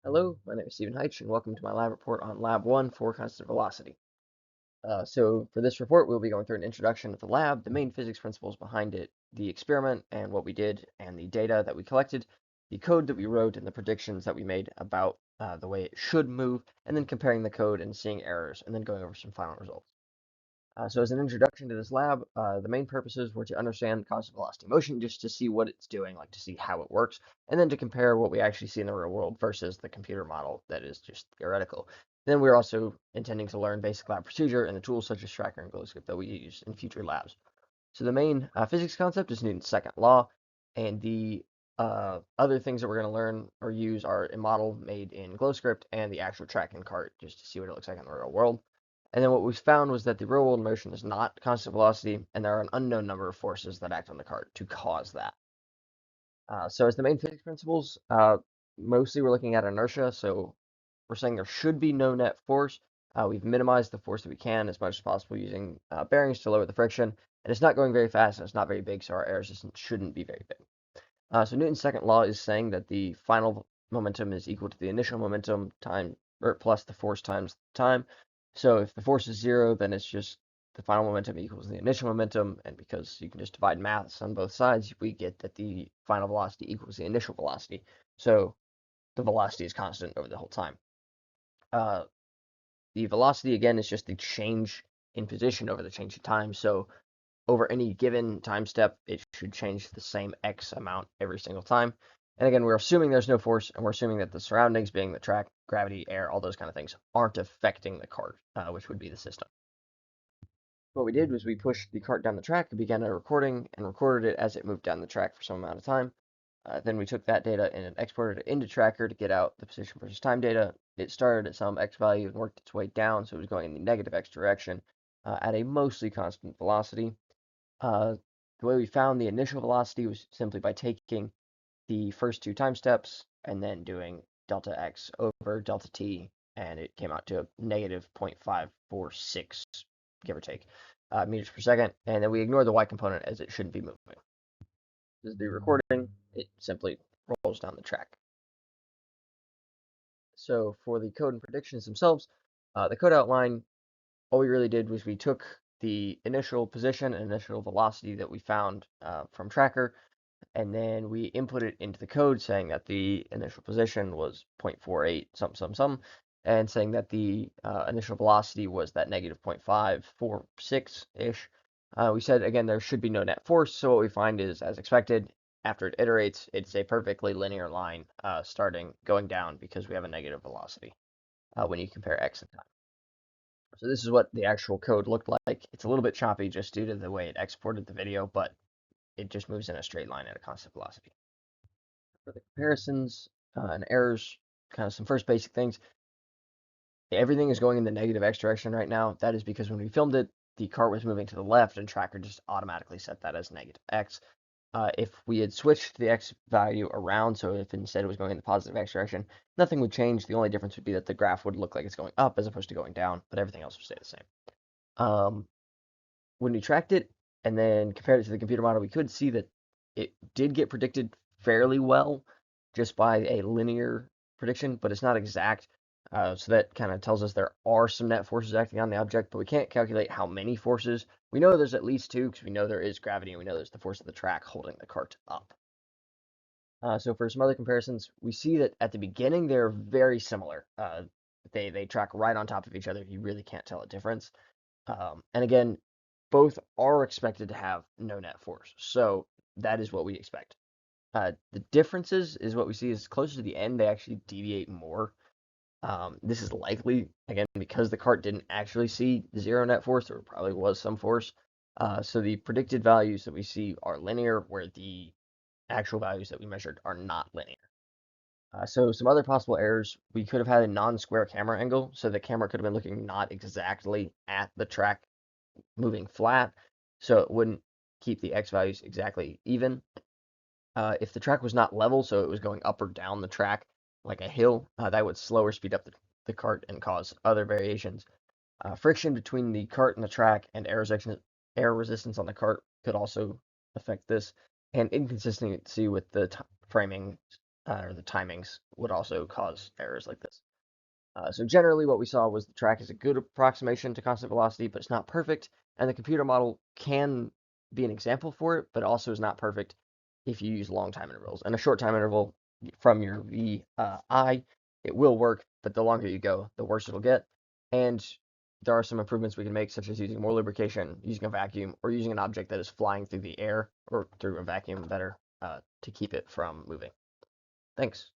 Hello, my name is Stephen Heitch, and welcome to my lab report on Lab 1 for constant velocity. So for this report, we'll be going through an introduction to the lab, the main physics principles behind it, the experiment and what we did, and the data that we collected, the code that we wrote, and the predictions that we made about the way it should move, and then comparing the code and seeing errors, and then going over some final results. So as an introduction to this lab, the main purposes were to understand constant velocity motion, just to see what it's doing, like to see how it works, and then to compare what we actually see in the real world versus the computer model that is just theoretical. Then we're also intending to learn basic lab procedure and the tools such as Tracker and GlowScript that we use in future labs. So the main physics concept is Newton's second law, and the other things that we're going to learn or use are a model made in GlowScript and the actual tracking cart, just to see what it looks like in the real world. And then what we found was that the real world motion is not constant velocity, and there are an unknown number of forces that act on the cart to cause that. So as the main physics principles, mostly we're looking at inertia. So we're saying there should be no net force. We've minimized the force that we can as much as possible using bearings to lower the friction. And it's not going very fast and it's not very big, so our air resistance shouldn't be very big. So Newton's second law is saying that the final momentum is equal to the initial momentum time or plus the force times time. So if the force is zero, then it's just the final momentum equals the initial momentum, and because you can just divide maths on both sides, we get that the final velocity equals the initial velocity. So the velocity is constant over the whole time. Uh, the velocity again is just the change in position over the change in time. So over any given time step, it should change the same X amount every single time. And again, we're assuming there's no force, and we're assuming that the surroundings, being the track, gravity, air, all those kind of things, aren't affecting the cart, which would be the system. What we did was we pushed the cart down the track, began a recording, and recorded it as it moved down the track for some amount of time. Then we took that data and exported it into Tracker to get out the position versus time data. It started at some X value and worked its way down, so it was going in the negative X direction at a mostly constant velocity. The way we found the initial velocity was simply by taking the first two time steps and then doing delta x over delta t, and it came out to negative 0.546, give or take, meters per second. And then we ignore the y component as it shouldn't be moving. This is the recording. It simply rolls down the track. So for the code and predictions themselves, the code outline, all we really did was we took the initial position and initial velocity that we found from Tracker, and then we input it into the code saying that the initial position was 0.48 some, and saying that the initial velocity was that negative 0.546-ish. We said, again, there should be no net force, so what we find is, as expected, after it iterates, it's a perfectly linear line going down because we have a negative velocity when you compare x and time. So this is what the actual code looked like. It's a little bit choppy just due to the way it exported the video, but it just moves in a straight line at a constant velocity. For the comparisons and errors, kind of some first basic things. Everything is going in the negative x direction right now. That is because when we filmed it, the cart was moving to the left, and Tracker just automatically set that as negative x. If we had switched the x value around, so if instead it was going in the positive x direction, nothing would change. The only difference would be that the graph would look like it's going up as opposed to going down, but everything else would stay the same. When we tracked it and then compared it to the computer model, we could see that it did get predicted fairly well just by a linear prediction, but it's not exact. So that kind of tells us there are some net forces acting on the object, but we can't calculate how many forces. We know there's at least two because we know there is gravity and we know there's the force of the track holding the cart up. So for some other comparisons, we see that at the beginning they're very similar. They track right on top of each other. You really can't tell a difference. And again, both are expected to have no net force. So that is what we expect. The differences is what we see is closer to the end, they actually deviate more. This is likely, again, because the cart didn't actually see zero net force, there probably was some force. So the predicted values that we see are linear, where the actual values that we measured are not linear. So some other possible errors, we could have had a non-square camera angle, so the camera could have been looking not exactly at the track moving flat, so it wouldn't keep the x values exactly even. If the track was not level, so it was going up or down the track like a hill, that would slow or speed up the cart and cause other variations. Friction between the cart and the track and air resistance on the cart could also affect this, and inconsistency with the framing or the timings would also cause errors like this. So generally what we saw was the track is a good approximation to constant velocity, but it's not perfect, and the computer model can be an example for it, but also is not perfect if you use long time intervals. And a short time interval from your VI, it will work, but the longer you go, the worse it'll get. And there are some improvements we can make, such as using more lubrication, using a vacuum, or using an object that is flying through the air, or through a vacuum better, to keep it from moving. Thanks.